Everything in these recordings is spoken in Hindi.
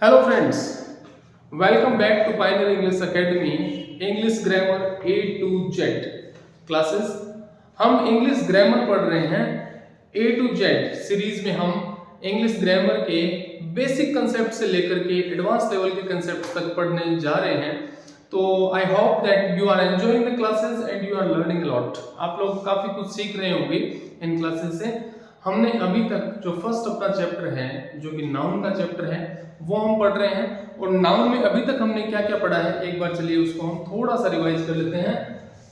Hello friends, welcome back to Pioneer English Academy English Grammar A to Z classes. हम इंग्लिश ग्रामर पढ़ रहे हैं A to Z सीरीज में। हम इंग्लिश ग्रामर के बेसिक कंसेप्ट से लेकर के एडवांस लेवल के कंसेप्ट तक पढ़ने जा रहे हैं। तो I hope that you are enjoying the classes and you are learning a lot. आप लोग काफी कुछ सीख रहे होंगे इन क्लासेस से। हमने अभी तक जो फर्स्ट अपना चैप्टर है, जो कि नाउन का चैप्टर है, वो हम पढ़ रहे हैं। और नाउन में अभी तक हमने क्या क्या पढ़ा है, एक बार चलिए उसको हम थोड़ा सा रिवाइज कर लेते हैं।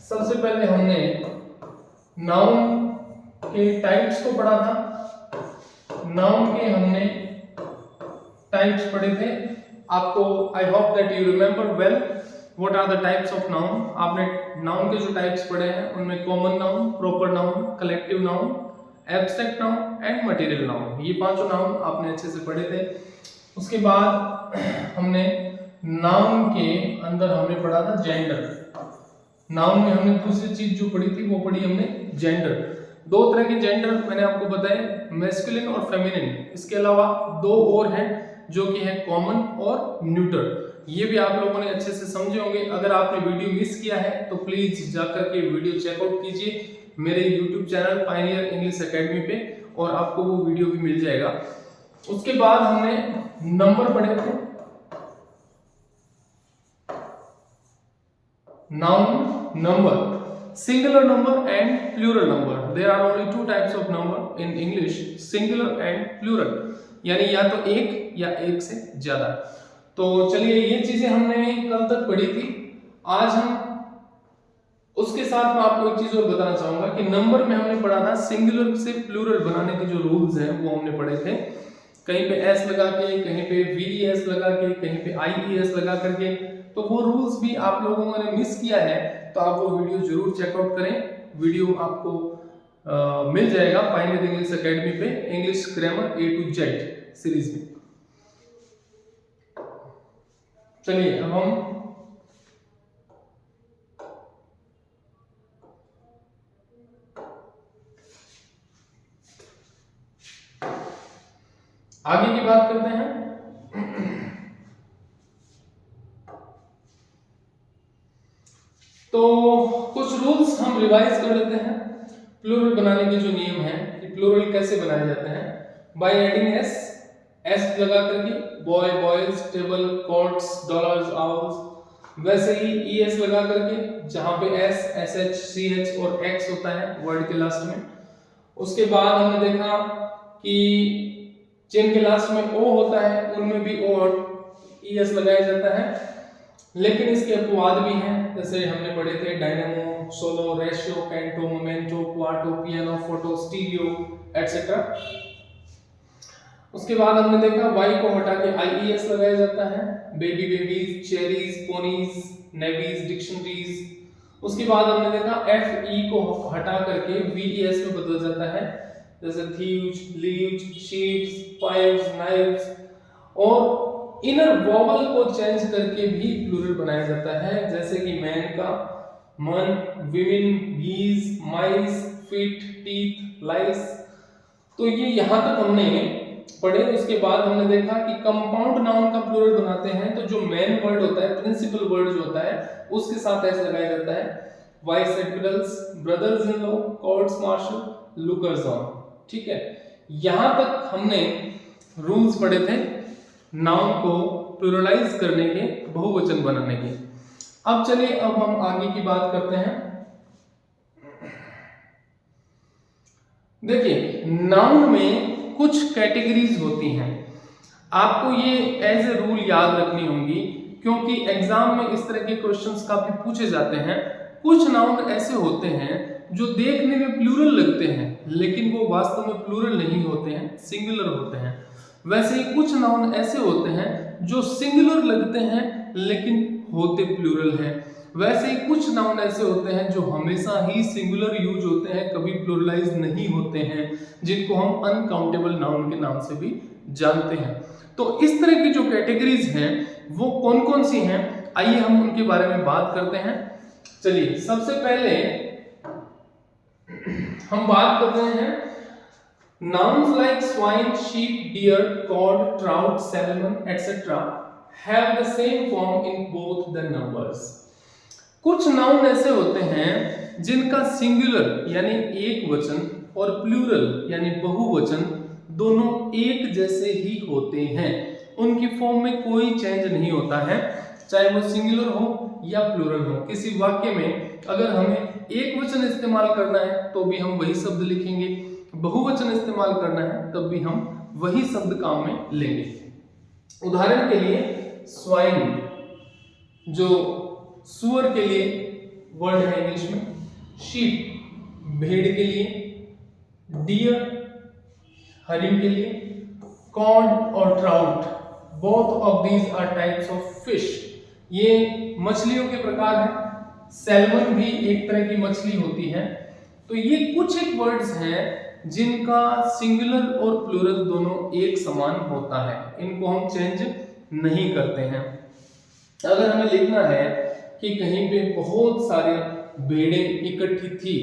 सबसे पहले हमने नाउन के टाइप्स को पढ़ा था। नाउन के हमने टाइप्स पढ़े थे। आपको I hope that you remember well what are the types of noun. आपने नाउन के जो टाइप्स पढ़े हैं उनमें common noun, proper noun, collective noun, abstract noun and material noun, ये पांचों नाउन आपने अच्छे से पढ़े थे। उसके बाद हमने नाउन के अंदर हमने पढ़ा था जेंडर। नाउन में हमने दूसरी चीज जो पढ़ी थी वो पढ़ी हमने जेंडर। दो तरह के जेंडर मैंने आपको बताए, मैस्कुलिन और फेमिनिन। इसके अलावा दो और हैं जो कि है कॉमन और न्यूटर। ये भी आप लोगों ने अच्छे से समझे होंगे। अगर आपने वीडियो मिस किया है तो प्लीज जाकर के वीडियो चेकआउट कीजिए मेरे YouTube channel Pioneer English academy पे, और आपको वो वीडियो भी मिल जाएगा। उसके बाद हमने नंबर पढ़े थे। Noun number, singular number and plural number. There are only two types of number in English, singular and plural, यानी या तो एक या एक से ज्यादा। तो चलिए ये चीजें हमने कल तक पढ़ी थी। आज हम उसके साथ मैं आपको एक चीज और बताना चाहूंगा कि नंबर में हमने पढ़ा था सिंगुलर से प्लूरल बनाने के जो रूल्स हैं वो हमने पढ़े थे। कहीं पे एस लगा के, कहीं पे वीएस लगा के, कहीं पे आईईएस लगा करके। तो वो रूल्स भी आप लोगों ने मिस किया है तो आप वो वीडियो जरूर चेकआउट करें। वीडियो आपको मिल जाएगा पायनियर इंग्लिश एकेडमी पे, English grammar A to Z series में। चलिए अब हम आगे की बात करते हैं। तो कुछ रूल्स हम रिवाइज कर लेते हैं। प्लूरल बनाने के जो नियम हैं कि प्लूरल कैसे बनाए जाते हैं। बाय एडिंग एस लगा करके, boy boys, table cots, dollars hours. वैसे ही ईएस लगा करके, जहां पे एस, एसएच, सीएच और एक्स होता है वर्ड के लास्ट में। उसके बाद हमने देखा कि जिनके लास्ट में ओ होता है उनमें भी ओ और ईएस लगाया जाता है। लेकिन इसके अपवाद भी हैं, जैसे हमने पढ़े थे dynamo, solo, ratio, canto, memento, quarto, piano, photo, stereo etcetera. उसके बाद हमने देखा वाई को हटा के आईईएस लगाया जाता है। Baby, babies, cherries, ponies, navies, dictionaries. उसके बाद हमने देखा एफ ई को हटा करके वीईएस में बदल जाता है, जैसे thieves, leaves, sheeps, pipes, knives. और इनर वॉवल को चेंज करके भी प्लूरल बनाया जाता है, जैसे कि मैन का मन, विमेन, बीज, माइस, फीट, टीथ, लाइस। तो ये यहां तक हमने पढ़े। उसके बाद हमने देखा कि कंपाउंड नाउन का प्लूरल बनाते हैं तो जो मेन वर्ड होता है, प्रिंसिपल वर्ड जो होता है, उसके साथ एस लगाया जाता है। Vice admirals, brothers in law, courts martial, lookers on. ठीक है, यहां तक हमने रूल्स पढ़े थे नाउन को प्लूरलाइज करने के, बहुवचन बनाने के। अब चलिए अब हम आगे की बात करते हैं। देखिए नाउन में कुछ कैटेगरीज होती हैं। आपको ये एज ए रूल याद रखनी होंगी, क्योंकि एग्जाम में इस तरह के क्वेश्चंस काफी पूछे जाते हैं। कुछ नाउन ऐसे होते हैं जो देखने में प्लूरल लगते हैं लेकिन वो वास्तव में प्लूरल नहीं होते हैं, सिंगुलर होते हैं। वैसे ही कुछ नाउन ऐसे होते हैं जो सिंगुलर लगते हैं लेकिन होते प्लूरल हैं। वैसे ही कुछ नाउन ऐसे होते हैं जो हमेशा ही सिंगुलर यूज होते हैं, कभी प्लूरलाइज नहीं होते हैं, जिनको हम अनकाउंटेबल नाउन के नाम से भी जानते हैं। तो इस तरह की जो कैटेगरीज हैं वो कौन कौन सी हैं, आइए हम उनके बारे में बात करते हैं। चलिए सबसे पहले हम बात करते हैं Nouns like swine, sheep, deer, cod, trout, salmon, etc. have the same form in both the numbers. कुछ नाउन ऐसे होते हैं जिनका सिंगुलर यानी एक वचन और प्लूरल यानी बहुवचन दोनों एक जैसे ही होते हैं, उनकी फॉर्म में कोई चेंज नहीं होता है, चाहे वो सिंगुलर हो या प्लूरल हो। किसी वाक्य में अगर हमें एक वचन इस्तेमाल करना है तो भी हम वही शब्द लिखेंगे, बहुवचन इस्तेमाल करना है तब भी हम वही शब्द काम में लेंगे। उदाहरण के लिए स्वाइन जो सुअर के लिए वर्ड है इंग्लिश में, शीप भेड़ के लिए, डियर हरिण के लिए, कॉड और trout both of these are types of fish, ये मछलियों के प्रकार हैं। सैल्मन भी एक तरह की मछली होती है। तो ये कुछ एक वर्ड्स हैं जिनका सिंगुलर और प्लूरल दोनों एक समान होता है, इनको हम चेंज नहीं करते हैं। अगर हमें लिखना है कि कहीं पे बहुत सारे भेड़ें इकट्ठी थी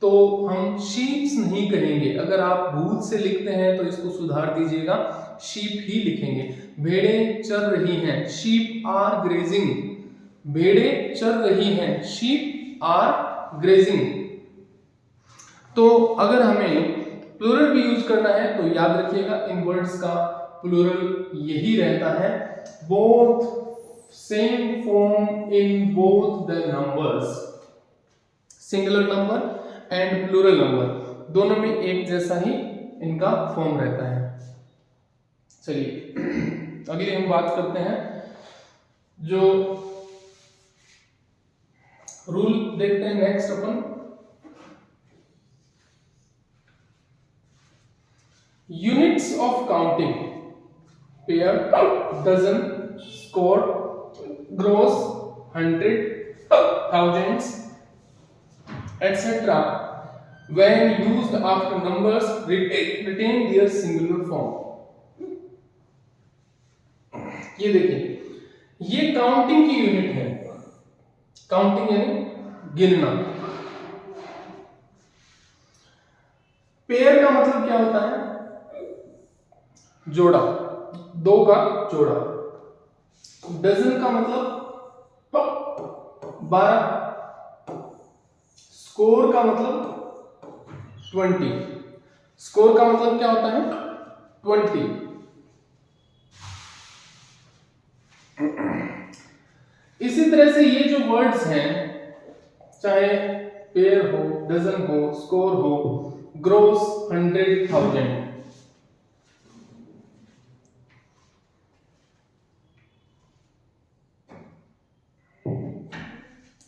तो हम शीप्स नहीं कहेंगे। अगर आप भूल से लिखते हैं तो इसको सुधार दीजिएगा, शीप ही लिखेंगे। भेड़ें चर रही हैं, शीप आर ग्रेजिंग, भेड़ें चर रही हैं, शीप आर ग्रेजिंग। तो अगर हमें प्लूरल भी यूज करना है तो याद रखिएगा इन वर्ड्स का प्लूरल यही रहता है, both same form in both the numbers, singular number and plural number दोनों में एक जैसा ही इनका फॉर्म रहता है। चलिए अगली हम बात करते हैं, जो रूल देखते हैं नेक्स्ट अपन। Units of counting, pair, dozen, score, gross, hundred, thousands etc. when used after numbers retain their singular form। ये देखिए ये काउंटिंग की यूनिट है, काउंटिंग यानी गिनना। पेयर का मतलब क्या होता है? जोड़ा, दो का जोड़ा। डजन का मतलब 12, स्कोर का मतलब 20, स्कोर का मतलब क्या होता है? 20। इसी तरह से ये जो वर्ड्स हैं, चाहे पेयर हो, डजन हो, स्कोर हो, ग्रोस, 100, 1000,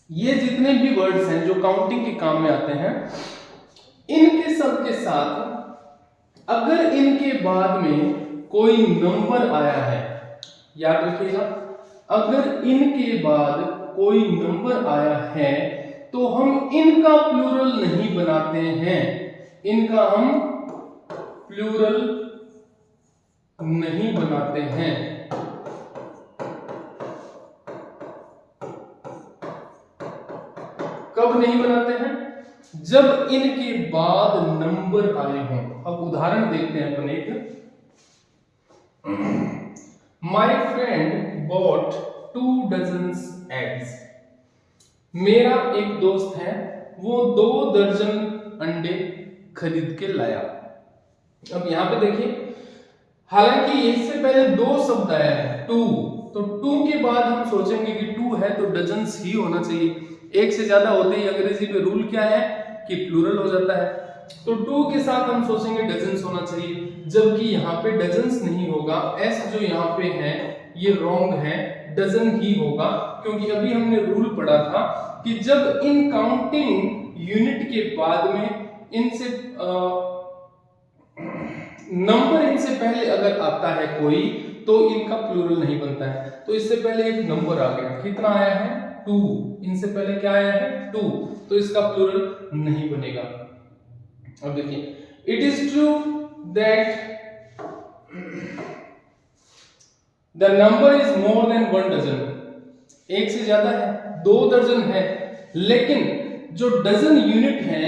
ये जितने भी वर्ड्स हैं जो काउंटिंग के काम में आते हैं, इनके सब के साथ अगर इनके बाद में कोई नंबर आया है, याद रखिएगा अगर इनके बाद कोई नंबर आया है तो हम इनका प्लूरल नहीं बनाते हैं, इनका हम प्लूरल नहीं बनाते हैं। कब नहीं बनाते हैं? जब इनके बाद नंबर आए हों। अब उदाहरण देखते हैं अपन एक। My friend bought 2 dozens eggs। मेरा एक दोस्त है, वो 2 दर्जन अंडे खरीद के लाया। अब यहां पे देखिए, हालांकि इससे पहले 2 शब्द आया है 2, तो 2 के बाद हम सोचेंगे कि 2 है तो डजन्स ही होना चाहिए। एक से ज्यादा होते ही अंग्रेजी पे रूल क्या है कि प्लूरल हो जाता है, तो 2 के साथ हम सोचेंगे डजन्स होना चाहिए, जबकि यहाँ पे डजन्स नहीं होगा। एस जो यहाँ पे है ये रॉन्ग है, डजन ही होगा, क्योंकि अभी हमने रूल पढ़ा था कि जब इन काउंटिंग यूनिट के बाद में इनसे नंबर इनसे पहले अगर आता है कोई तो इनका प्लूरल नहीं बनता है। तो इससे पहले एक नंबर आ गया, कितना आया है? 2। इनसे पहले क्या आया है? 2, तो इसका प्लूरल नहीं बनेगा। अब देखिए, it is true that the number is more than 1 dozen. एक से ज्यादा है, 2 दर्जन है, लेकिन जो डजन यूनिट है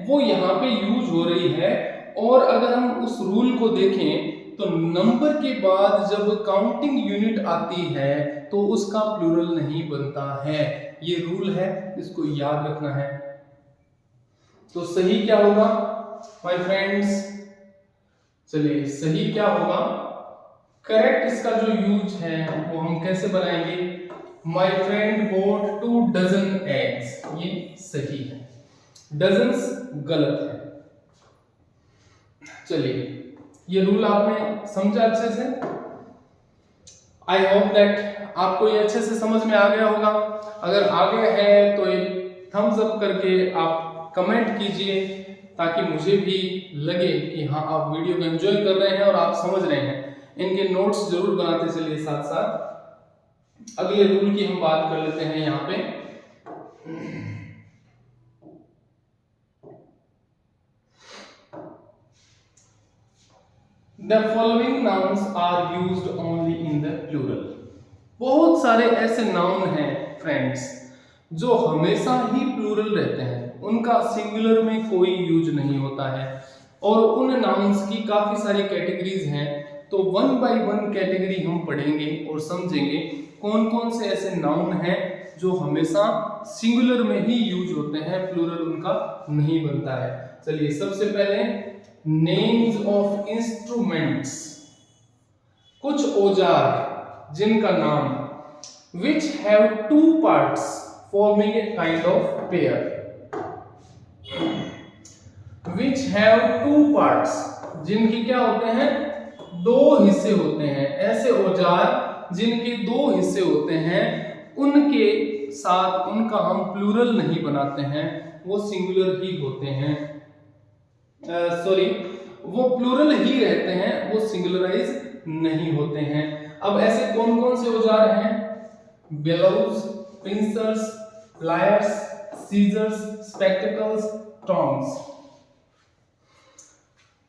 वो यहां पे यूज हो रही है और अगर हम उस रूल को देखें तो नंबर के बाद जब काउंटिंग यूनिट आती है तो उसका प्लूरल नहीं बनता है। ये रूल है, इसको याद रखना है। तो सही क्या होगा माय फ्रेंड्स? चलिए सही क्या होगा? करेक्ट इसका जो यूज है वो हम कैसे बनाएंगे? My friend bought 2 dozen eggs, ये सही है। डजन्स गलत है। चलिए ये रूल आपने समझा अच्छे से। आई होप दैट आपको ये अच्छे से समझ में आ गया होगा। अगर आ गया है तो एक थम्स अप करके आप कमेंट कीजिए ताकि मुझे भी लगे कि हाँ आप वीडियो को एंजॉय कर रहे हैं और आप समझ रहे हैं। इनके नोट्स जरूर बनाते चलिए साथ साथ। अगले रूल की हम बात कर लेते हैं यहाँ पे। The following nouns are used only in the plural. बहुत सारे ऐसे नाउन हैं फ्रेंड्स जो हमेशा ही प्लूरल रहते हैं, उनका सिंगुलर में कोई यूज नहीं होता है। और उन नाउन्स की काफी सारी कैटेगरीज हैं, तो वन बाय वन कैटेगरी हम पढ़ेंगे और समझेंगे कौन कौन से ऐसे नाउन हैं जो हमेशा सिंगुलर में ही यूज होते हैं, प्लूरल उनका नहीं बनता है। चलिए सबसे पहले नेम्स ऑफ इंस्ट्रूमेंट्स, कुछ औजार जिनका नाम, which have two parts forming a kind of pair, which have two parts, जिनकी क्या होते हैं? दो हिस्से होते हैं। ऐसे औजार जिनके दो हिस्से होते हैं उनके साथ उनका हम प्लूरल नहीं बनाते हैं, वो सिंगुलर ही होते हैं। वो प्लूरल ही रहते हैं, वो सिंगुलराइज नहीं होते हैं। अब ऐसे कौन कौन से औजार हैं? Bellows, pincers, pliers, scissors, spectacles, tongs.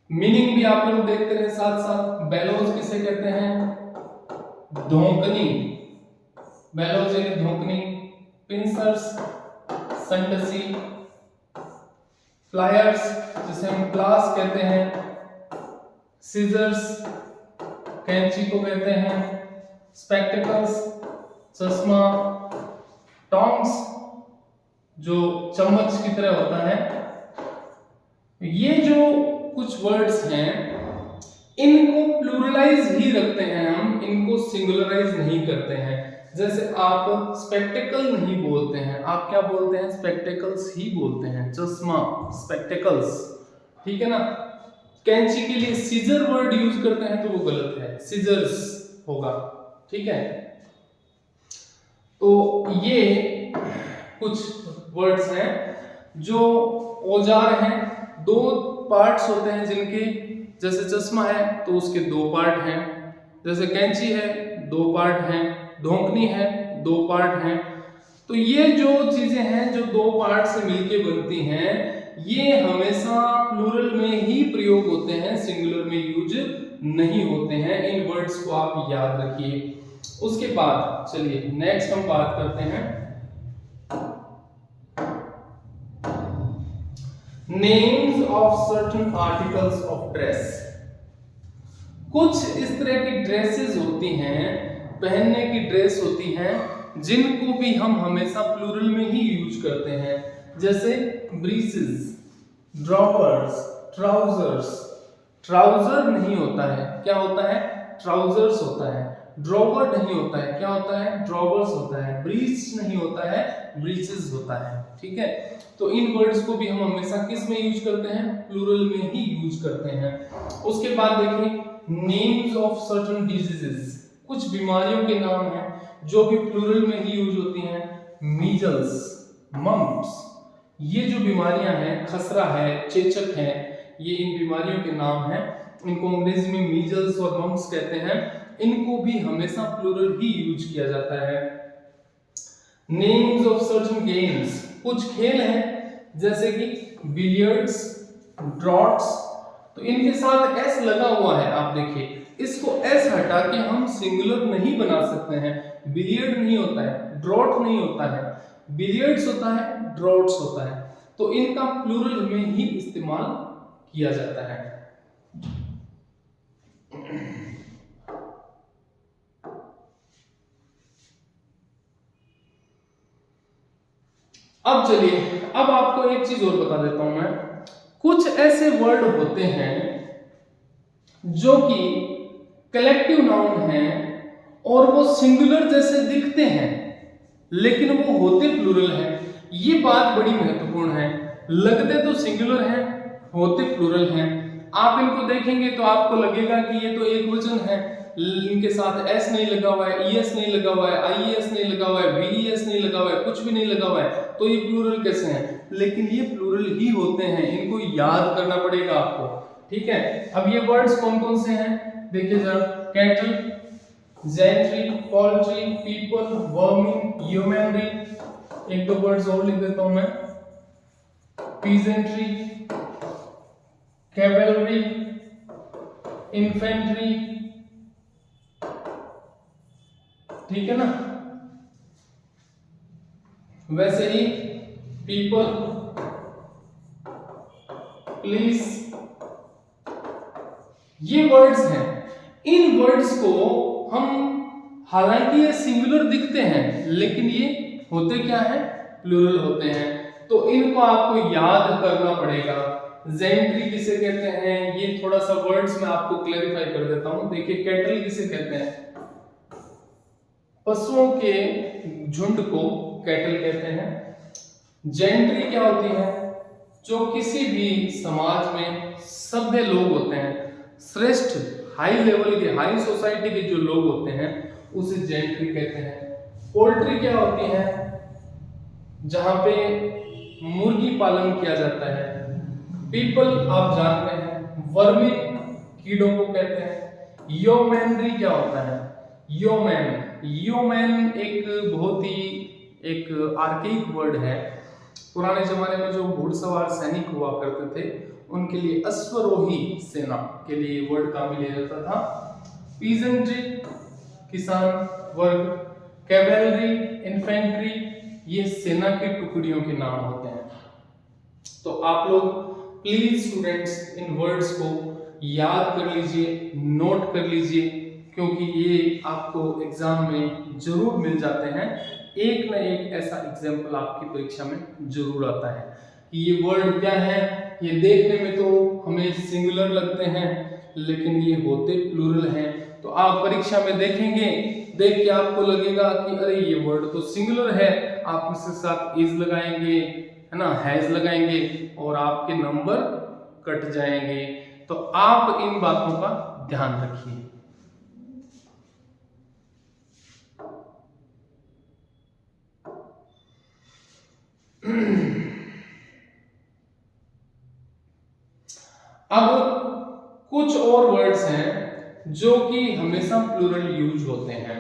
Meaning भी आप लोग देखते रहे साथ साथ। बेलोज किसे कहते हैं? धोंकनी, बेलोज यानी धोंकनी। पिंसर्स, संटसी। प्लायर्स जिसे हम प्लास कहते हैं। सीजर्स, कैंची को कहते हैं। स्पेक्टिकल्स, चश्मा। टोंग्स जो चम्मच की तरह होता है। ये जो कुछ वर्ड्स हैं इनको प्लूरलाइज ही रखते हैं हम, इनको सिंगुलराइज नहीं करते हैं। जैसे आप स्पेक्टिकल नहीं बोलते हैं, आप क्या बोलते हैं? स्पेक्टिकल्स ही बोलते हैं। चश्मा, स्पेक्टिकल्स, ठीक है ना। कैंची के लिए सीजर वर्ड यूज करते हैं तो वो गलत है, सीजर्स होगा, ठीक है। तो ये कुछ वर्ड्स हैं जो औजार हैं, दो पार्ट्स होते हैं जिनके, जैसे चश्मा है तो उसके दो पार्ट हैं, जैसे कैंची है दो पार्ट हैं, धोंकनी है दो पार्ट हैं। तो ये जो चीजें हैं जो दो पार्ट से मिलके बनती हैं, ये हमेशा प्लूरल में ही प्रयोग होते हैं, सिंगुलर में यूज नहीं होते हैं। इन वर्ड्स को आप याद रखिए। उसके बाद चलिए नेक्स्ट हम बात करते हैं names of certain articles of dress. कुछ इस तरह की ड्रेसेस होती हैं, पहनने की ड्रेस होती हैं, जिनको भी हम हमेशा प्लूरल में ही यूज करते हैं, जैसे ब्रीसेस, ड्रॉपर्स, ट्राउजर्स। ट्राउजर नहीं होता है, क्या होता है? ट्राउजर्स होता है। ड्रॉवर नहीं होता है, क्या होता है? ड्रॉवर्स होता है। ब्रीच नहीं होता है, ब्रीचेस होता है, ठीक है। तो इन वर्ड्स को भी हम हमेशा किस में यूज करते हैं? प्लूरल में ही यूज करते हैं। उसके बाद देखिए नेम्स ऑफ सर्टेन डिजीजेस, कुछ बीमारियों के नाम हैं जो भी प्लूरल में ही यूज होती हैं। मीजल्स, मम्प्स, ये जो बीमारियां हैं, खसरा है, चेचक है, ये इन बीमारियों के नाम हैं। इनको अंग्रेजी में मीजल्स और मम्प्स कहते हैं। इनको भी हमेशा प्लूरल ही यूज किया जाता है। नेम्स ऑफ सर्टेन गेम्स, कुछ खेल हैं जैसे कि बिलियर्ड्स, ड्रॉट्स, तो इनके साथ एस लगा हुआ है, आप देखिए। इसको एस हटा के हम सिंगुलर नहीं बना सकते हैं। बिलियर्ड नहीं होता है, ड्रॉट नहीं होता है, बिलियर्ड्स होता है, ड्रॉट्स होता है। तो इनका प्लूरल में ही इस्तेमाल किया जाता है। अब चलिए, अब आपको एक चीज और बता देता हूं मैं। कुछ ऐसे वर्ड होते हैं जो कि कलेक्टिव नाउन है और वो सिंगुलर जैसे दिखते हैं लेकिन वो होते प्लूरल हैं। ये बात बड़ी महत्वपूर्ण है। लगते तो सिंगुलर हैं, होते प्लूरल हैं। आप इनको देखेंगे तो आपको लगेगा कि ये तो एक वचन है, इनके साथ एस नहीं लगा हुआ है, ईएस नहीं लगा हुआ है, आईएस नहीं लगा हुआ है, वीईएस नहीं लगा हुआ है, कुछ भी नहीं लगा हुआ है, तो ये प्लूरल कैसे हैं? लेकिन ये प्लूरल ही होते हैं, इनको याद करना पड़ेगा आपको। ठीक है, अब ये वर्ड्स कौन कौन से हैं देखिए जरा। Cattle, gentry, poultry, people, vermin, ह्यूमनरी। एक दो वर्ड्स और लिख देता हूं मैं। Peasantry, cavalry, infantry. ठीक है ना। वैसे ही पीपल, पुलिस, ये वर्ड्स हैं। इन वर्ड्स को हम, हालांकि ये सिंगुलर दिखते हैं लेकिन ये होते क्या है? प्लूरल होते हैं। तो इनको आपको याद करना पड़ेगा। जेंट्री किसे कहते हैं, ये थोड़ा सा वर्ड्स में आपको क्लैरिफाई कर देता हूं। देखिए, कैटल किसे कहते हैं? पशुओं के झुंड को कैटल कहते हैं। जेंट्री क्या होती है? जो किसी भी समाज में सभ्य लोग होते हैं, श्रेष्ठ, हाई लेवल के, हाई सोसाइटी के जो लोग होते हैं, उसे जेंट्री कहते हैं। पोल्ट्री क्या होती है? जहां पे मुर्गी पालन किया जाता है। पीपल आप जानते हैं, वर्मी कीड़ों को कहते हैं। योमेनरी क्या होता है? योमैन, योमैन एक बहुत ही एक आर्केइक वर्ड है। पुराने जमाने में जो घुड़सवार सैनिक हुआ करते थे उनके लिए अश्वरोही सेना के लिए वर्ड काम में लिया जाता था। पीजेंट्री किसान वर्ग, कैवेलरी, इन्फेंट्री, ये सेना की टुकड़ियों के नाम होते हैं। तो आप लोग प्लीज स्टूडेंट्स इन वर्ड्स को याद कर लीजिए, नोट कर लीजिए, क्योंकि ये आपको एग्जाम में जरूर मिल जाते हैं। एक ना एक ऐसा एग्जाम्पल आपकी परीक्षा में जरूर आता है कि ये वर्ड क्या है। ये देखने में तो हमें सिंगुलर लगते हैं लेकिन ये होते प्लूरल हैं। तो आप परीक्षा में देखेंगे, देख के आपको लगेगा कि अरे ये वर्ड तो सिंगुलर है, आप इसके साथ इज लगाएंगे, है ना, हैज लगाएंगे और आपके नंबर कट जाएंगे। तो आप इन बातों का ध्यान रखिए। अब कुछ और वर्ड्स हैं जो कि हमेशा प्लूरल यूज होते हैं।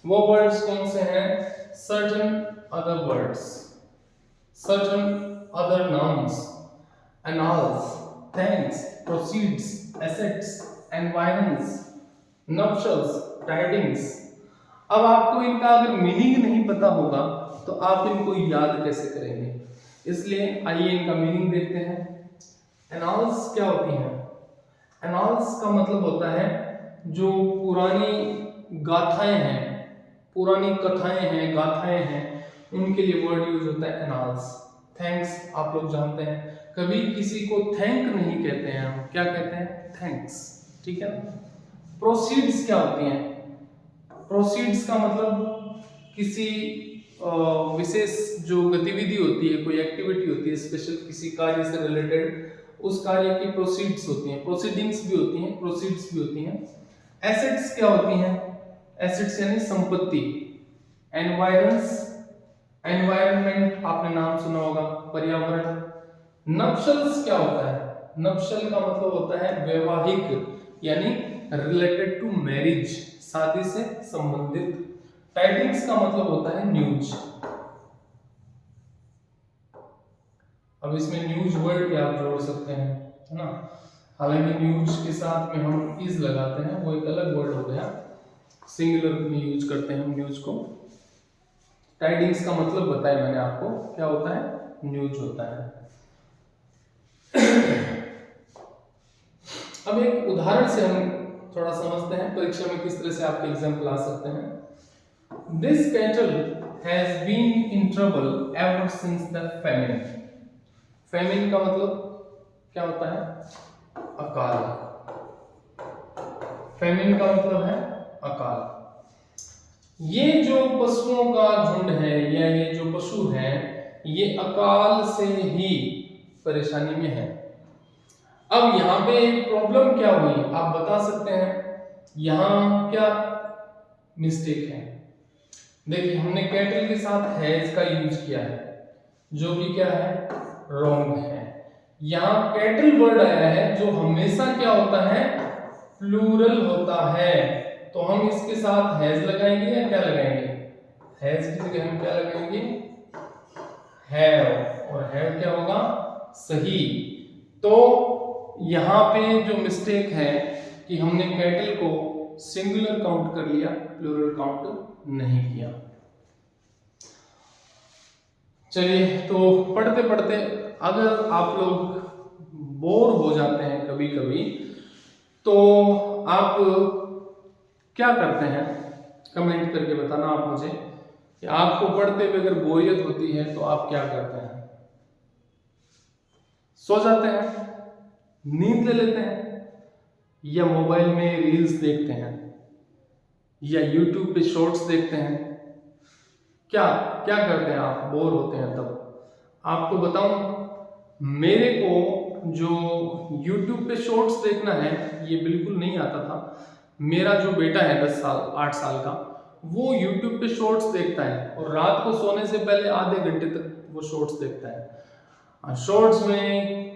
वो वर्ड्स कौन से हैं? Certain other words, certain other nouns, annals, thanks, proceeds, assets, environs, nuptials, tidings. अब आपको इनका अगर मीनिंग नहीं पता होगा तो आप इनको याद कैसे करेंगे? इसलिए आइए इनका मीनिंग देखते हैं। एनाल्स क्या होती हैं? एनाल्स का मतलब होता है जो पुरानी गाथाएं हैं, पुरानी कथाएं हैं, गाथाएं हैं, उनके लिए वर्ड यूज होता है एनाल्स। थैंक्स आप लोग जानते हैं, कभी किसी को थैंक नहीं कहते हैं, हम क्या कहते हैं? थैंक्स। ठीक है। प्रोसीड्स क्या होती हैं? प्रोसीड्स का मतलब किसी विशेष जो गतिविधि होती है, कोई एक्टिविटी होती है स्पेशल, किसी कार्य से रिलेटेड, उस कार्य की प्रोसीड्स होती हैं। प्रोसीडिंग्स भी होती हैं, प्रोसीड्स भी होती हैं। एसेट्स क्या होती हैं? एसेट्स यानी संपत्ति। एनवायरन्स, एनवायरनमेंट आपने नाम सुना होगा, पर्यावरण। नप्शल्स क्या होता है? नप्शल का मतलब होता है वैवाहिक, यानी रिलेटेड टू मैरिज, शादी से संबंधित। टाइडिंग्स का मतलब होता है न्यूज। अब इसमें न्यूज वर्ड भी आप जोड़ सकते हैं, है ना। हालांकि न्यूज के साथ में हम इज लगाते हैं, वो एक अलग वर्ड हो गया, सिंगुलर में यूज करते हैं हम न्यूज को। टाइडिंग्स का मतलब बताया मैंने आपको, क्या होता है? न्यूज होता है। अब एक उदाहरण से हम थोड़ा समझते हैं परीक्षा में किस तरह से आपके एग्जाम्पल आ सकते हैं। This cattle has been in trouble ever since the famine. famine का मतलब क्या होता है? अकाल। famine का मतलब है अकाल। ये जो पशुओं का झुंड है या ये जो पशु हैं, ये अकाल से ही परेशानी में है। अब यहाँ पे प्रॉब्लम क्या हुई आप बता सकते हैं? यहाँ क्या मिस्टेक है? देखिए हमने कैटल के साथ हैज का यूज किया है, जो कि क्या है? रॉन्ग है। यहाँ कैटल वर्ड आया है जो हमेशा क्या होता है? प्लूरल होता है। तो हम इसके साथ हैज लगाएंगे या क्या लगाएंगे? हैज की जगह हम क्या लगाएंगे? हैव। और हैव क्या होगा? सही। तो यहाँ पे जो मिस्टेक है कि हमने कैटल को सिंगुलर काउंट कर लिया, प्लूरल काउंट नहीं किया। चलिए, तो पढ़ते पढ़ते अगर आप लोग बोर हो जाते हैं कभी कभी, तो आप क्या करते हैं? कमेंट करके बताना आप मुझे कि आपको पढ़ते हुए अगर बोरियत होती है तो आप क्या करते हैं? सो जाते हैं, नींद ले लेते हैं, या मोबाइल में रील्स देखते हैं, या यूट्यूब पे शॉर्ट्स देखते हैं? क्या क्या करते हैं आप? बोर होते हैं तब? आपको बताऊं, मेरे को जो यूट्यूब पे शॉर्ट्स देखना है ये बिल्कुल नहीं आता था। मेरा जो बेटा है 10 साल 8 साल का, वो यूट्यूब पे शॉर्ट्स देखता है और रात को सोने से पहले आधे घंटे तक वो शॉर्ट्स देखता है। शॉर्ट्स में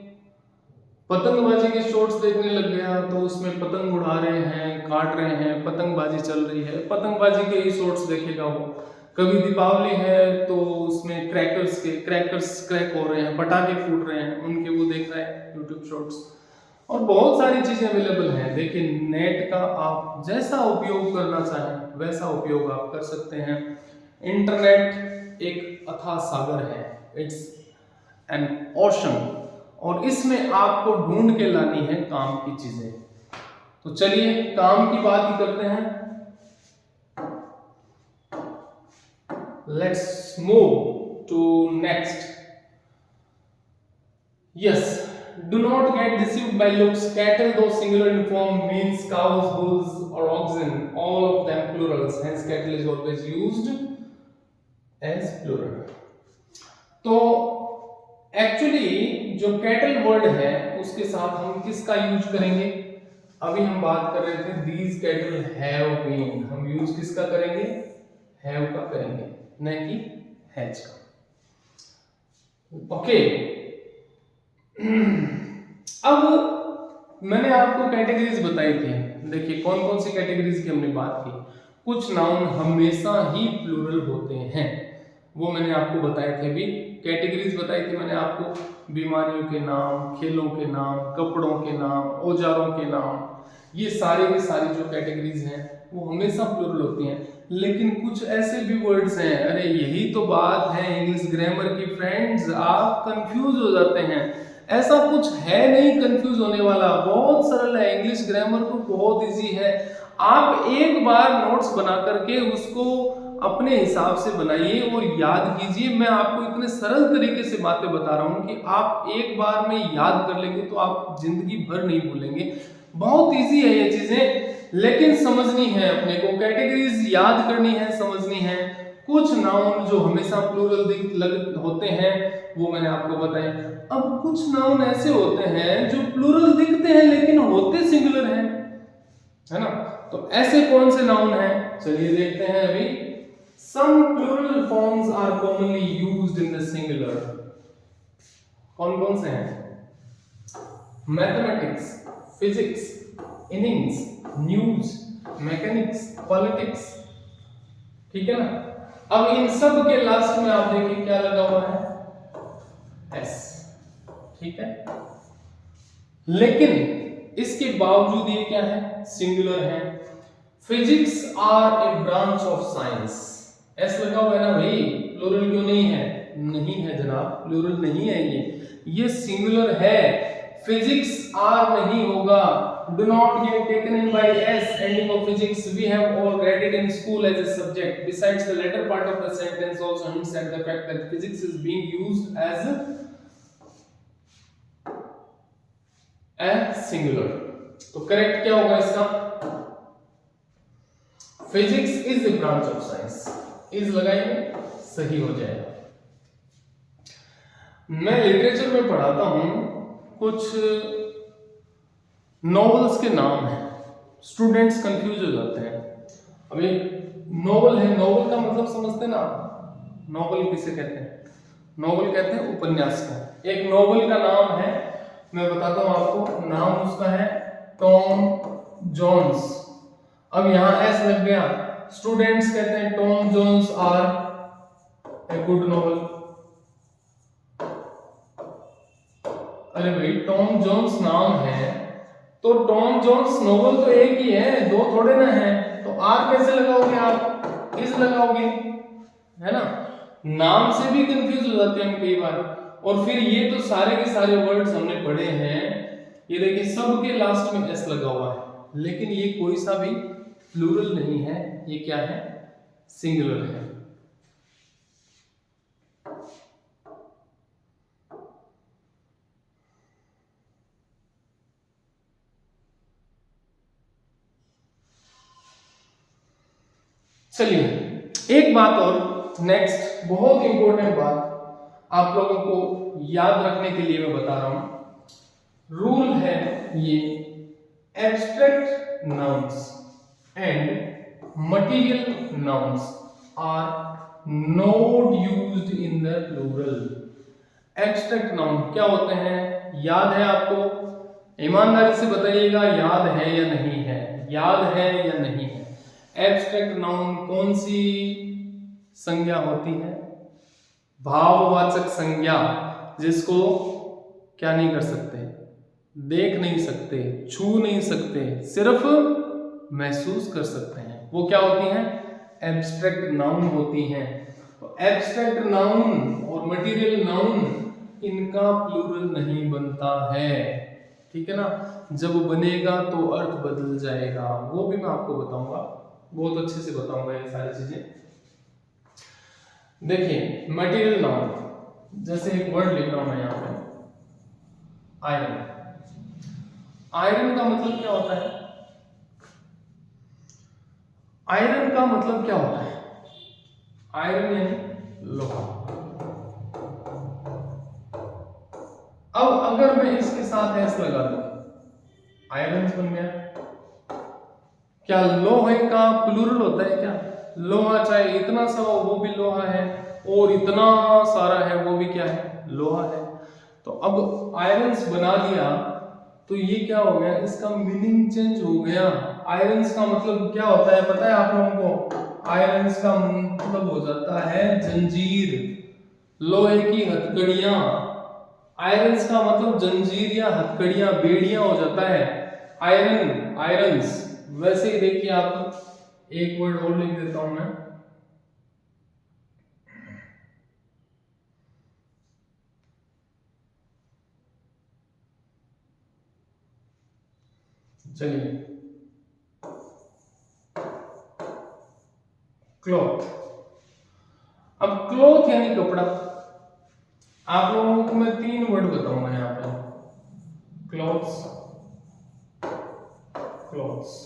पतंगबाजी के शॉर्ट्स देखने लग गया, तो उसमें पतंग उड़ा रहे हैं, काट रहे हैं, पतंगबाजी चल रही है, पतंगबाजी के ही शॉर्ट्स देखेगा वो। कभी दीपावली है तो उसमें क्रैकर्स क्रैक हो रहे हैं, पटाखे फूट रहे हैं, उनके वो देख रहे हैं यूट्यूब शॉर्ट्स। और बहुत सारी चीजें अवेलेबल हैं। देखिए, नेट का आप जैसा उपयोग करना चाहें वैसा उपयोग आप कर सकते हैं। इंटरनेट एक अथाह सागर है, इट्स एन ओशन, और इसमें आपको ढूंढ के लानी है काम की चीजें। तो चलिए काम की बात ही करते हैं। Let's move to next. Yes, do not get deceived by looks. Cattle, though singular in form, means cows, bulls, or oxen, all of them plurals. Hence, cattle is always used as plural. तो एक्चुअली जो कैटल वर्ड है उसके साथ हम किसका यूज करेंगे? अभी हम बात कर रहे थे these cattle have been, हम यूज किसका करेंगे? have का करेंगे, न कि has का। ओके, अब मैंने आपको कैटेगरीज बताई थी। देखिए कौन कौन सी कैटेगरीज की हमने बात की। कुछ नाउन हमेशा ही प्लूरल होते हैं, वो मैंने आपको बताए थे। भी कैटेगरीज बताई थी मैंने आपको, बीमारियों के नाम, खेलों के नाम, कपड़ों के नाम, औजारों के नाम, ये सारे की सारी जो कैटेगरीज हैं वो हमेशा प्लूरल होती हैं। लेकिन कुछ ऐसे भी वर्ड्स हैं, अरे यही तो बात है इंग्लिश ग्रामर की फ्रेंड्स, आप कंफ्यूज हो जाते हैं। ऐसा कुछ है नहीं कंफ्यूज होने वाला, बहुत सरल है। इंग्लिश ग्रामर तो बहुत इजी है। आप एक बार नोट्स बना करके उसको अपने हिसाब से बनाइए और याद कीजिए। मैं आपको इतने सरल तरीके से बातें बता रहा हूं कि आप एक बार में याद कर लेंगे तो आप जिंदगी भर नहीं भूलेंगे। बहुत इजी है ये चीजें, लेकिन समझनी है अपने को। कैटेगरीज याद करनी है, समझनी है। कुछ नाउन जो हमेशा प्लूरल होते हैं वो मैंने आपको बताए। अब कुछ नाउन ऐसे होते हैं जो प्लूरल दिखते हैं लेकिन होते सिंगुलर हैं, है ना? तो ऐसे कौन से नाउन हैं, चलिए देखते हैं अभी। Some plural forms are commonly used in the singular. कौन कौन से हैं? Mathematics, physics, innings, news, mechanics, politics, ठीक है ना? अब इन सब के लास्ट में आप देखिए क्या लगा हुआ है? S, ठीक है? लेकिन इसके बावजूद ये क्या है? सिंगुलर है। Physics are a branch of science, S लगा हुआ है ना भाई, प्लूरल क्यों नहीं है? नहीं है जनाब, प्लूरल नहीं है ये सिंगुलर है। फिजिक्स आर नहीं होगा, do not get taken in by s ending of physics we have all read it in school as a subject. Besides the latter part of the sentence also hints at the fact that physics is being used as a singular. तो करेक्ट क्या होगा इसका? Physics is a branch of science. Is लगाएंगे, सही हो जाएगा. मैं लिटरेचर में पढ़ाता हूं, कुछ नॉवेल्स के नाम हैं, स्टूडेंट्स कंफ्यूज हो जाते हैं. अब एक नॉवल है, नॉवल का मतलब समझते ना? नॉवल किसे कहते हैं? नॉवल कहते हैं उपन्यास को. एक नॉवल का नाम है, मैं बताता हूं आपको, नाम उसका है टॉम जोन्स. अब यहां एस लग गया. स्टूडेंट्स कहते हैं Tom Jones are a good novel. अरे भाई टॉम जोन्स नाम है तो टॉम जोन्स नोवेल तो एक ही है, दो थोड़े ना है. तो आर कैसे लगाओगे आप? इज लगाओगे, है ना? नाम से भी कंफ्यूज हो जाते हैं हम कई बार. और फिर ये तो सारे के सारे वर्ड्स हमने पढ़े हैं, ये देखिए सबके लास्ट में एस लगा हुआ है, लेकिन ये कोई सा भी प्लूरल नहीं है. ये क्या है? सिंगुलर है. चलिए एक बात और, नेक्स्ट बहुत इंपॉर्टेंट बात आप लोगों को याद रखने के लिए मैं बता रहा हूं. रूल है ये, abstract nouns and material nouns are not used in the plural. Abstract noun क्या होते हैं? याद है आपको? ईमानदारी से बताइएगा, याद है या नहीं है? याद है या नहीं है? एब्स्ट्रैक्ट नाउन कौन सी संज्ञा होती है? भाववाचक संज्ञा, जिसको क्या नहीं कर सकते? देख नहीं सकते, छू नहीं सकते, सिर्फ महसूस कर सकते हैं. वो क्या होती हैं? एब्स्ट्रैक्ट नाउन होती हैं. तो एब्स्ट्रैक्ट नाउन और मटेरियल नाउन, इनका प्लूरल नहीं बनता है. ठीक है ना? जब बनेगा तो अर्थ बदल जाएगा, वो भी मैं आपको बताऊंगा, बहुत अच्छे से बताऊंगा ये सारी चीजें. देखिए मटेरियल नाउन, जैसे एक वर्ड लिख रहा हूं मैं यहां पे, आयरन. आयरन का मतलब क्या होता है? आयरन का मतलब क्या होता है? आयरन यानी लोहा. अब अगर मैं इसके साथ एस लगा दूं, आयरन बन गया. क्या लोहे का प्लूरल होता है क्या? लोहा चाहे इतना सा हो वो भी लोहा है, और इतना सारा है वो भी क्या है? लोहा है. तो अब आयरन्स बना दिया तो ये क्या हो गया? इसका मीनिंग चेंज हो गया. आयरन्स का मतलब क्या होता है पता है आप लोगों को? आयरन्स का मतलब हो जाता है जंजीर, लोहे की हथकड़ियां. आयरन्स का मतलब जंजीर या हथकड़ियां, बेड़ियां हो जाता है. Iron, irons. वैसे ही देखिए आप, एक वर्ड और लिख देता हूं मैं, चलिए, क्लॉथ. अब क्लॉथ यानी कपड़ा. आप लोगों को मैं 3 वर्ड बताऊंगा यहां पे. Clothes, clothes.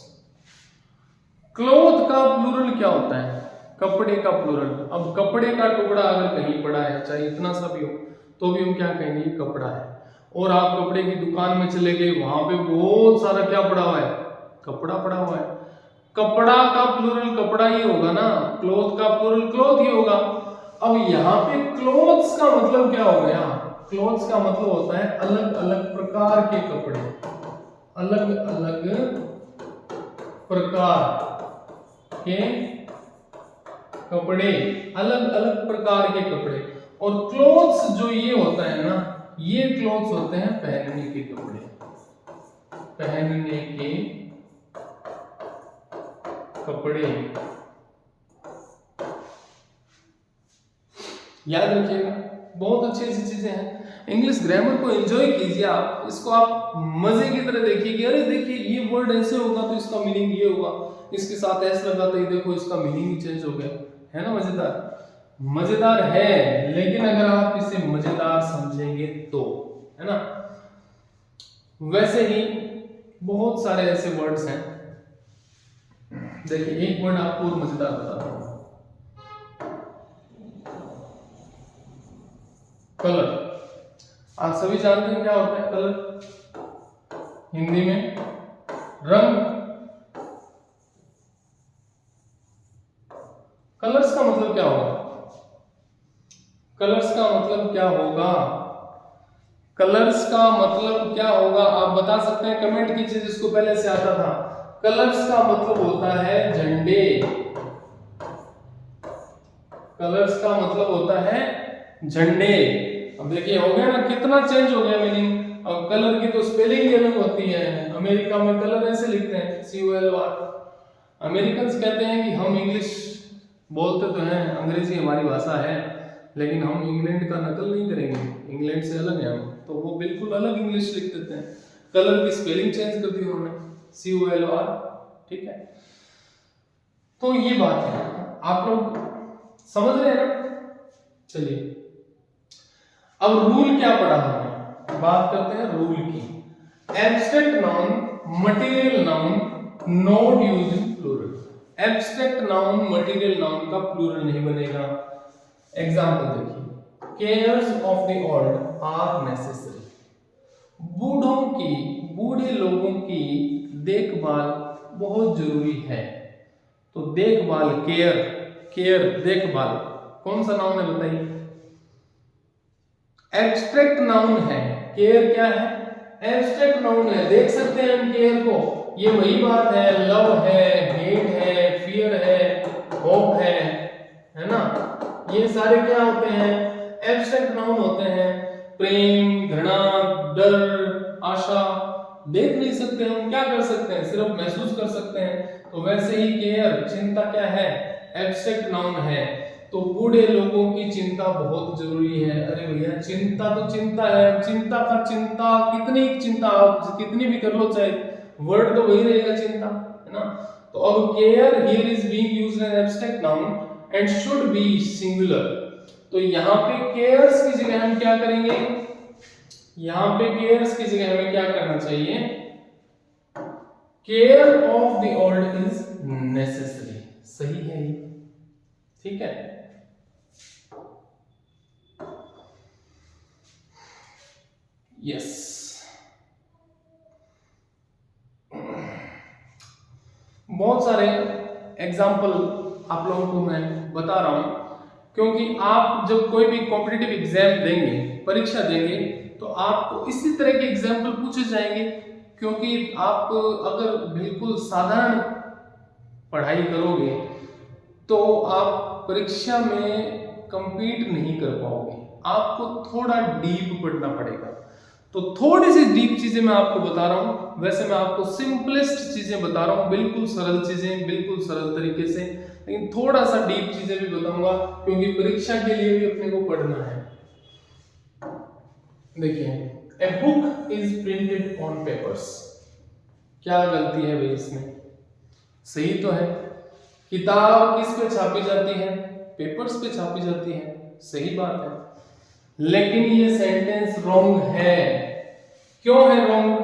क्लॉथ का प्लूरल क्या होता है? कपड़े का प्लूरल. अब कपड़े का टुकड़ा अगर कहीं पड़ा है, चाहे इतना सा भी हो, तो भी हम क्या कहेंगे? ये कपड़ा है. और आप कपड़े की दुकान में चले गए, वहां पे बहुत सारा क्या पड़ा हुआ है? कपड़ा पड़ा हुआ है. कपड़ा का प्लूरल कपड़ा ही होगा ना, क्लॉथ का प्लूरल क्लॉथ ही होगा. अब यहाँ पे क्लॉथ्स का मतलब क्या हो गया? क्लॉथ्स का मतलब होता है अलग अलग प्रकार के कपड़े, अलग अलग प्रकार के कपड़े, अलग अलग प्रकार के कपड़े. और क्लॉथ्स जो ये होता है ना, ये क्लॉथ्स होते हैं पहनने के कपड़े, पहनने के कपड़े. याद रखिएगा, बहुत अच्छी अच्छी चीजें हैं. इंग्लिश ग्रामर को एंजॉय कीजिए, आप इसको आप मजे की तरह देखिए कि अरे देखिए ये वर्ड ऐसे होगा तो इसका मीनिंग ये होगा, इसके साथ एस लगा तो देखो इसका मीनिंग ही चेंज हो गया, है ना। मजेदार है, लेकिन अगर आप इसे मजेदार समझेंगे तो, है ना। वैसे ही बहुत सारे ऐसे वर्ड्स हैं, देखिए एक वर्ड आपको और मजेदार बताता हूं, कलर। आप सभी जानते हैं क्या होता है कलर, हिंदी में रंग। कलर्स का मतलब क्या होगा, कलर्स का मतलब क्या होगा, कलर्स का मतलब क्या होगा, आप बता सकते हैं, कमेंट कीजिए जिसको पहले से आता था। कलर्स का मतलब होता है झंडे, कलर्स का मतलब होता है झंडे। अब देखिए हो गया ना, कितना चेंज हो गया मीनिंग। अब कलर की तो स्पेलिंग भी अलग होती है, अमेरिका में कलर ऐसे लिखते हैं COLR। अमेरिकन्स कहते हैं कि हम इंग्लिश बोलते तो हैं, अंग्रेजी हमारी भाषा है, लेकिन हम इंग्लैंड का नकल नहीं करेंगे, इंग्लैंड से अलग है हम, तो वो बिल्कुल अलग इंग्लिश लिख देते हैं, कलर की स्पेलिंग चेंज कर दी उन्होंने, COLR, ठीक है। तो ये बात है, आप लोग समझ रहे हैं ना। चलिए अब रूल क्या पढ़ा हमने, बात करते हैं रूल की। Abstract noun, material noun not used in plural. Abstract noun material noun का प्लूरल नहीं बनेगा। एग्जांपल देखिए, cares of the old are necessary. बूढ़ों की, बूढ़े लोगों की देखभाल बहुत जरूरी है। तो देखभाल, केयर, केयर देखभाल, कौन सा नाउन है बताइए, एब्स्ट्रैक्ट नाउन है। केयर क्या है, एब्स्ट्रैक्ट नाउन है, देख सकते हैं हम केयर को, ये वही बात है, लव है, हेट है, फियर है, होप है ना, ये सारे क्या होते हैं, एब्स्ट्रैक्ट नाउन होते हैं। प्रेम, घृणा, डर, आशा देख नहीं सकते हम, क्या कर सकते हैं, सिर्फ महसूस कर सकते हैं। तो वैसे ही केयर, चिंता क्या है, एब्स्ट्रैक्ट नाउन है। तो बूढ़े लोगों की चिंता बहुत जरूरी है। अरे भैया चिंता तो चिंता है, चिंता का चिंता, कितनी चिंता आप कितनी भी कर लो, चाहे वर्ड तो वही रहेगा चिंता, है ना। तो अब care here is being used as abstract noun and should be singular. तो यहाँ पे केयर्स की जगह हम क्या करेंगे, यहाँ पे केयर्स की जगह हमें क्या करना चाहिए, care of the old is necessary. सही है ये, ठीक है। यस, बहुत सारे एग्जाम्पल आप लोगों को मैं बता रहा हूं, क्योंकि आप जब कोई भी कॉम्पिटिटिव एग्जाम देंगे, परीक्षा देंगे, तो आपको इसी तरह के एग्जाम्पल पूछे जाएंगे। क्योंकि आप अगर बिल्कुल साधारण पढ़ाई करोगे तो आप परीक्षा में compete नहीं कर पाओगे, आपको थोड़ा डीप पढ़ना पड़ेगा। तो थोड़ी सी डीप चीजें मैं आपको बता रहा हूं, वैसे मैं आपको सिंपलेस्ट चीजें बता रहा हूं, बिल्कुल सरल चीजें, बिल्कुल सरल तरीके से, लेकिन थोड़ा सा डीप चीजें भी बताऊंगा, क्योंकि परीक्षा के लिए भी अपने को पढ़ना है। देखिए, a book is printed on papers. क्या गलती है भाई इसमें, सही तो है। किताब किस पे छापी जाती है, पेपर्स पे छापी जाती है, सही बात है। लेकिन ये सेंटेंस रॉन्ग है। क्यों है रॉन्ग,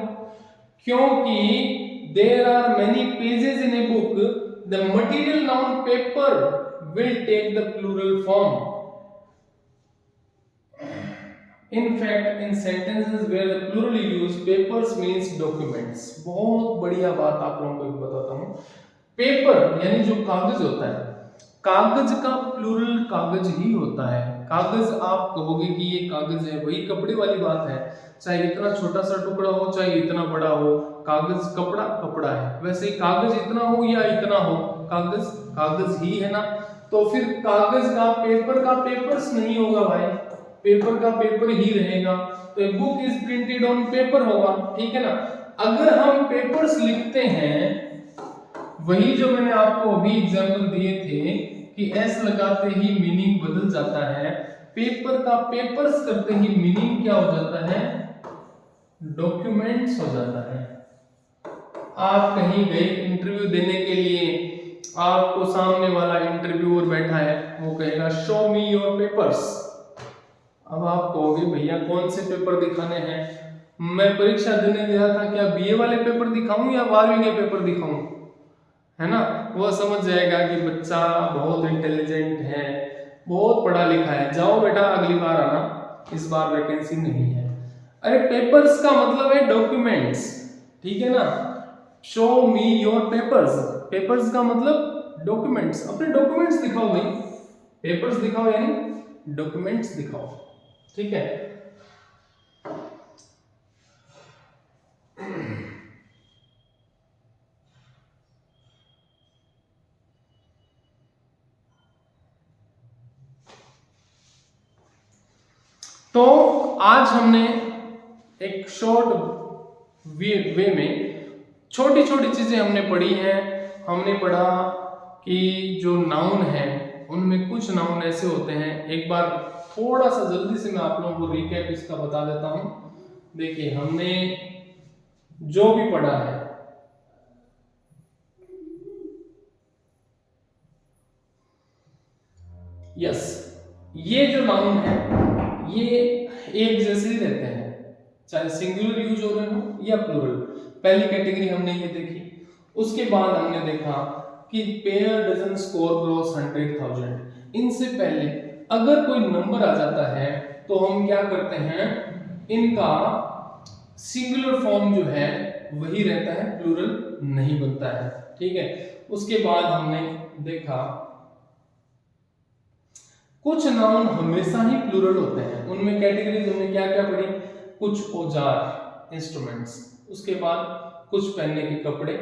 क्योंकि there are many pages in a book, the material noun paper will take the plural form. In fact, in sentences where the plural is used, papers means documents। बहुत बढ़िया बात आप लोगों को बताता हूँ। पेपर यानी जो कागज होता है, कागज का प्लूरल कागज ही होता है। कागज आप कहोगे कि ये कागज है, वही कपड़े वाली बात है, चाहे इतना छोटा सा टुकड़ा हो चाहे इतना बड़ा हो, कागज कपड़ा कपड़ा है। वैसे ही कागज इतना हो या इतना हो, कागज कागज ही है ना। तो फिर कागज का, पेपर का पेपर्स नहीं होगा भाई, पेपर का पेपर ही रहेगा। तो a book is printed on paper होगा, ठीक है ना। अगर हम पेपर्स लिखते हैं, वही जो मैंने आपको अभी एग्जांपल दिए थे कि एस लगाते ही मीनिंग बदल जाता है, पेपर का पेपर्स करते ही मीनिंग क्या हो जाता है, डॉक्यूमेंट्स हो जाता है। आप कहीं गए इंटरव्यू देने के लिए, आपको सामने वाला इंटरव्यूअर बैठा है, वो कहेगा शो मी योर पेपर्स। अब आप कहोगे भैया कौन से पेपर दिखाने हैं, मैं परीक्षा देने गया था, क्या बीए वाले पेपर दिखाऊं या 12वीं के पेपर दिखाऊं, है ना। वो समझ जाएगा कि बच्चा बहुत इंटेलिजेंट है, बहुत पढ़ा लिखा है, जाओ बेटा अगली बार आना, इस बार वैकेंसी नहीं है। अरे पेपर्स का मतलब है डॉक्यूमेंट्स, ठीक है ना। Show me your papers, papers का मतलब डॉक्यूमेंट्स, अपने डॉक्यूमेंट्स दिखाओ भाई, पेपर्स दिखाओ यानी डॉक्यूमेंट्स दिखाओ, ठीक है। तो आज हमने एक शॉर्ट वे में छोटी छोटी चीजें हमने पढ़ी हैं। हमने पढ़ा कि जो नाउन है उनमें कुछ नाउन ऐसे होते हैं, एक बार थोड़ा सा जल्दी से मैं आप लोगों को रिकैप इसका बता देता हूं। देखिए हमने जो भी पढ़ा है, यस, ये जो नाउन है ये एक जैसे ही रहते हैं, चाहे सिंगुलर यूज हो रहे हो या प्लूरल। पहली कैटेगरी हमने ये देखी। उसके बाद हमने देखा कि पेयर डजन स्कोर क्रॉस 100,000। इनसे पहले अगर कोई नंबर आ जाता है तो हम क्या करते हैं, इनका सिंगुलर फॉर्म जो है वही रहता है, प्लूरल नहीं बनता है, ठीक है। उसके बाद हमने देखा कुछ नाउन हमेशा ही प्लूरल होते हैं, उनमें कैटेगरीज हमने क्या क्या पढ़ी, कुछ औजार इंस्ट्रूमेंट्स, उसके बाद कुछ पहनने के कपड़े,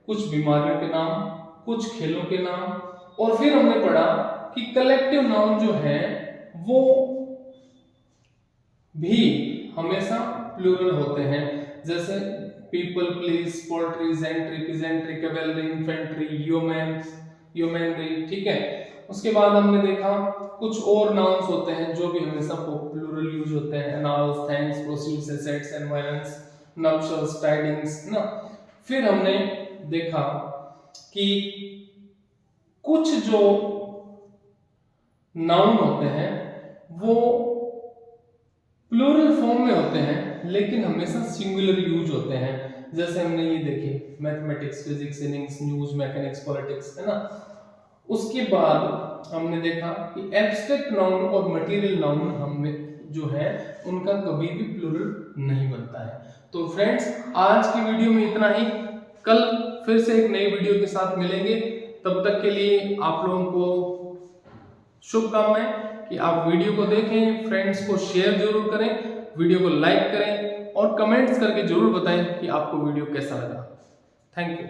कुछ बीमारियों के नाम, कुछ खेलों के नाम, और फिर हमने पढ़ा कि कलेक्टिव नाउन जो है वो भी हमेशा प्लूरल होते हैं, जैसे people, police, poultry, gentry, peasantry, cavalry, infantry, ह्यूमनरी, ठीक है। उसके बाद हमने देखा कुछ और नाउन्स होते हैं जो भी हमेशा प्लूरल यूज होते हैं, annals, thanks, proceeds, assets, environs, nuptials, tidings, ना। फिर हमने देखा कि कुछ जो नाउन होते हैं वो प्लूरल फॉर्म में होते हैं लेकिन हमेशा सिंगुलर यूज होते हैं, जैसे हमने ये देखे mathematics, physics, English, news, mechanics, politics, है ना। उसके बाद हमने देखा कि एब्स्ट्रैक्ट नाउन और मटेरियल नाउन हमें जो है उनका कभी भी प्लूरल नहीं बनता है। तो फ्रेंड्स आज की वीडियो में इतना ही, कल फिर से एक नई वीडियो के साथ मिलेंगे। तब तक के लिए आप लोगों को शुभकामनाएं कि आप वीडियो को देखें, फ्रेंड्स को शेयर जरूर करें, वीडियो को लाइक करें और कमेंट्स करके जरूर बताएं कि आपको वीडियो कैसा लगा। Thank you.